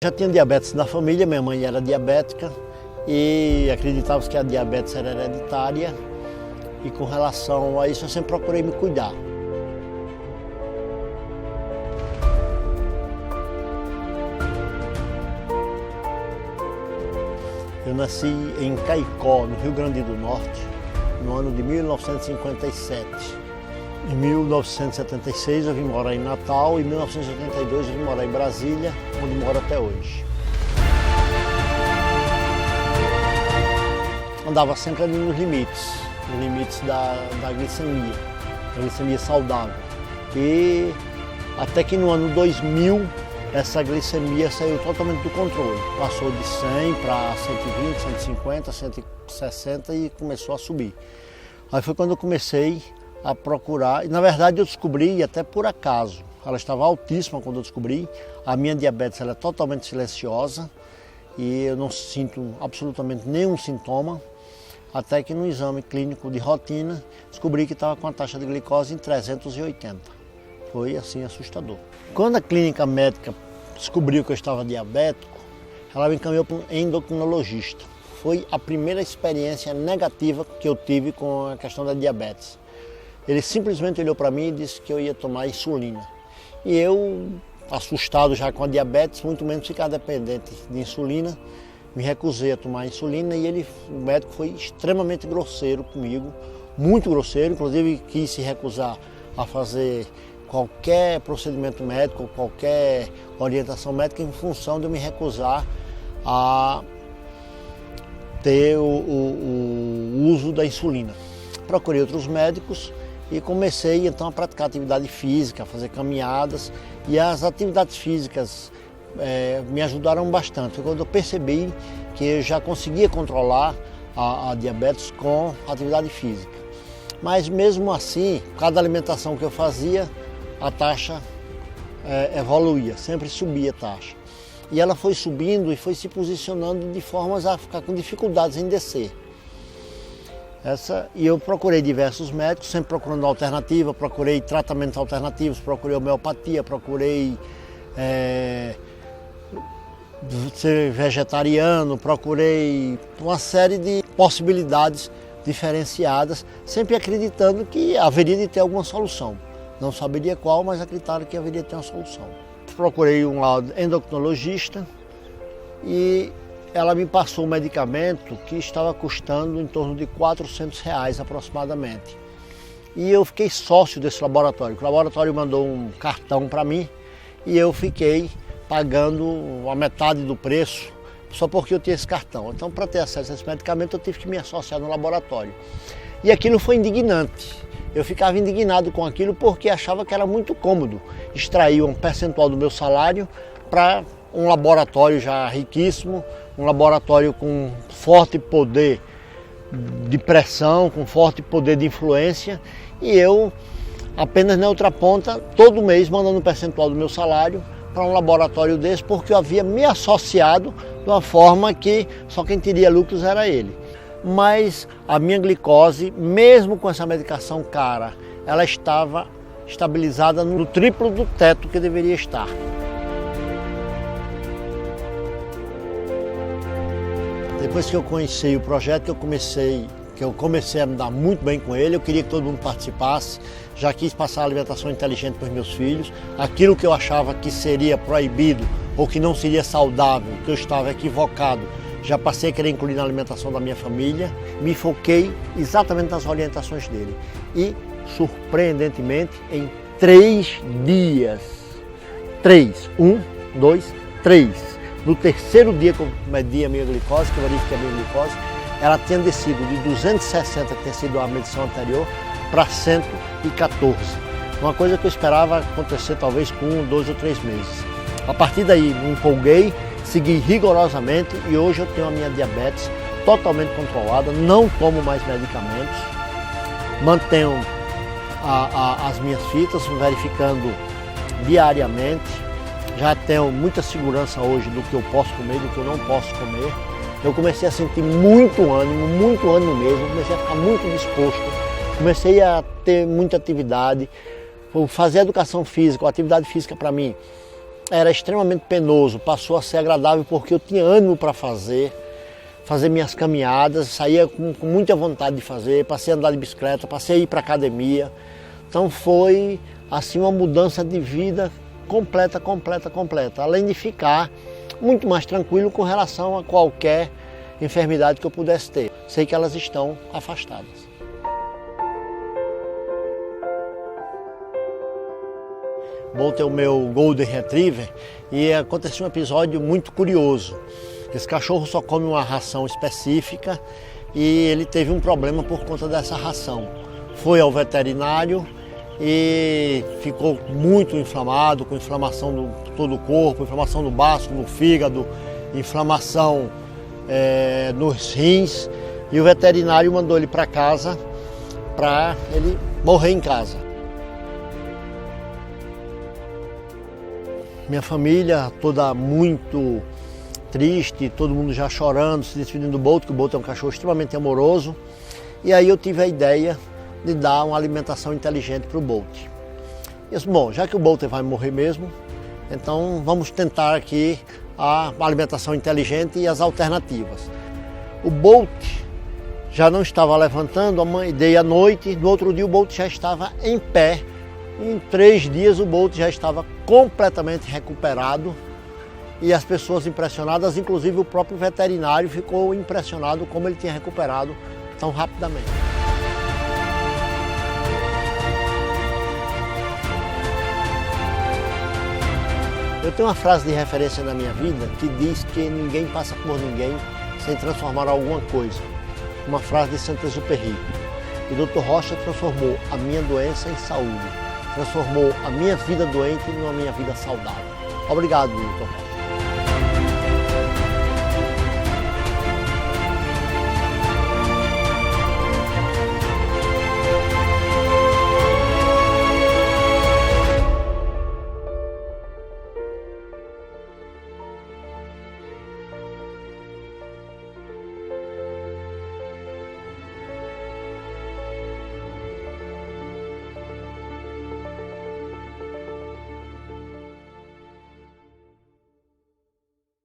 Já tinha diabetes na família, minha mãe era diabética e acreditava que a diabetes era hereditária e com relação a isso eu sempre procurei me cuidar. Eu nasci em Caicó, no Rio Grande do Norte, no ano de 1957. Em 1976 eu vim morar em Natal e em 1982 eu vim morar em Brasília, onde moro até hoje. Andava sempre ali nos limites da glicemia saudável. E até que no ano 2000 essa glicemia saiu totalmente do controle. Passou de 100 para 120, 150, 160 e começou a subir. Aí foi quando eu comecei a procurar, e na verdade eu descobri até por acaso. Ela estava altíssima quando eu descobri. A minha diabetes ela é totalmente silenciosa e eu não sinto absolutamente nenhum sintoma. Até que no exame clínico de rotina descobri que estava com a taxa de glicose em 380. Foi assim assustador. Quando a clínica médica descobriu que eu estava diabético, ela me encaminhou para um endocrinologista. Foi a primeira experiência negativa que eu tive com a questão da diabetes. Ele simplesmente olhou para mim e disse que eu ia tomar insulina. E eu, assustado já com a diabetes, muito menos ficar dependente de insulina, me recusei a tomar insulina e o médico foi extremamente grosseiro comigo, muito grosseiro, inclusive quis se recusar a fazer qualquer procedimento médico, qualquer orientação médica em função de eu me recusar a ter o uso da insulina. Procurei outros médicos e comecei então a praticar atividade física, a fazer caminhadas, e as atividades físicas me ajudaram bastante. Quando eu percebi que eu já conseguia controlar a diabetes com atividade física. Mas mesmo assim, cada alimentação que eu fazia, a taxa evoluía, sempre subia a taxa. E ela foi subindo e foi se posicionando de formas a ficar com dificuldades em descer. E eu procurei diversos médicos, sempre procurando alternativa, procurei tratamentos alternativos, procurei homeopatia, procurei ser vegetariano, procurei uma série de possibilidades diferenciadas, sempre acreditando que haveria de ter alguma solução. Não saberia qual, mas acreditava que haveria de ter uma solução. Procurei um endocrinologista e ela me passou um medicamento que estava custando em torno de R$400 aproximadamente. E eu fiquei sócio desse laboratório. O laboratório mandou um cartão para mim e eu fiquei pagando a metade do preço só porque eu tinha esse cartão. Então, para ter acesso a esse medicamento, eu tive que me associar no laboratório. E aquilo foi indignante. Eu ficava indignado com aquilo porque achava que era muito cômodo extrair um percentual do meu salário para um laboratório já riquíssimo, um laboratório com forte poder de pressão, com forte poder de influência, e eu apenas na outra ponta, todo mês mandando um percentual do meu salário para um laboratório desse, porque eu havia me associado de uma forma que só quem teria lucros era ele. Mas a minha glicose, mesmo com essa medicação cara, ela estava estabilizada no triplo do teto que deveria estar. Depois que eu conheci o projeto, que eu comecei a me dar muito bem com ele, eu queria que todo mundo participasse, já quis passar a alimentação inteligente para os meus filhos, aquilo que eu achava que seria proibido ou que não seria saudável, que eu estava equivocado, já passei a querer incluir na alimentação da minha família, me foquei exatamente nas orientações dele. E, surpreendentemente, em 3 dias, 1, 2, 3, no terceiro dia que eu medi a minha glicose, que eu verifiquei a minha glicose, ela tinha descido de 260, que tinha sido a medição anterior, para 114. Uma coisa que eu esperava acontecer talvez com 1, 2 ou 3 meses. A partir daí me empolguei, segui rigorosamente e hoje eu tenho a minha diabetes totalmente controlada, não tomo mais medicamentos, mantenho as minhas fitas, verificando diariamente, já tenho muita segurança hoje do que eu posso comer, do que eu não posso comer. Eu comecei a sentir muito ânimo mesmo, comecei a ficar muito disposto, comecei a ter muita atividade, fazer educação física, atividade física para mim era extremamente penoso, passou a ser agradável porque eu tinha ânimo para fazer minhas caminhadas, saía com muita vontade de fazer, passei a andar de bicicleta, passei a ir para a academia. Então foi assim uma mudança de vida completa. Além de ficar muito mais tranquilo com relação a qualquer enfermidade que eu pudesse ter. Sei que elas estão afastadas. Bolt é o meu Golden Retriever e aconteceu um episódio muito curioso. Esse cachorro só come uma ração específica e ele teve um problema por conta dessa ração. Foi ao veterinário e ficou muito inflamado, com inflamação de todo o corpo, inflamação no baço, no fígado, inflamação nos rins, e o veterinário mandou ele para casa para ele morrer em casa. Minha família toda muito triste, todo mundo já chorando, se despedindo do Bolt, que o Bolt é um cachorro extremamente amoroso. E aí eu tive a ideia de dar uma alimentação inteligente para o Bolt. E disse, bom, já que o Bolt vai morrer mesmo, então vamos tentar aqui a alimentação inteligente e as alternativas. O Bolt já não estava levantando, dei à noite, no outro dia o Bolt já estava em pé. Em 3 dias o Bolt já estava completamente recuperado e as pessoas impressionadas, inclusive o próprio veterinário ficou impressionado como ele tinha recuperado tão rapidamente. Eu tenho uma frase de referência na minha vida que diz que ninguém passa por ninguém sem transformar alguma coisa. Uma frase de Saint-Exupéry. E o Dr. Rocha transformou a minha doença em saúde. Transformou a minha vida doente numa minha vida saudável. Obrigado, Dr. Rocha.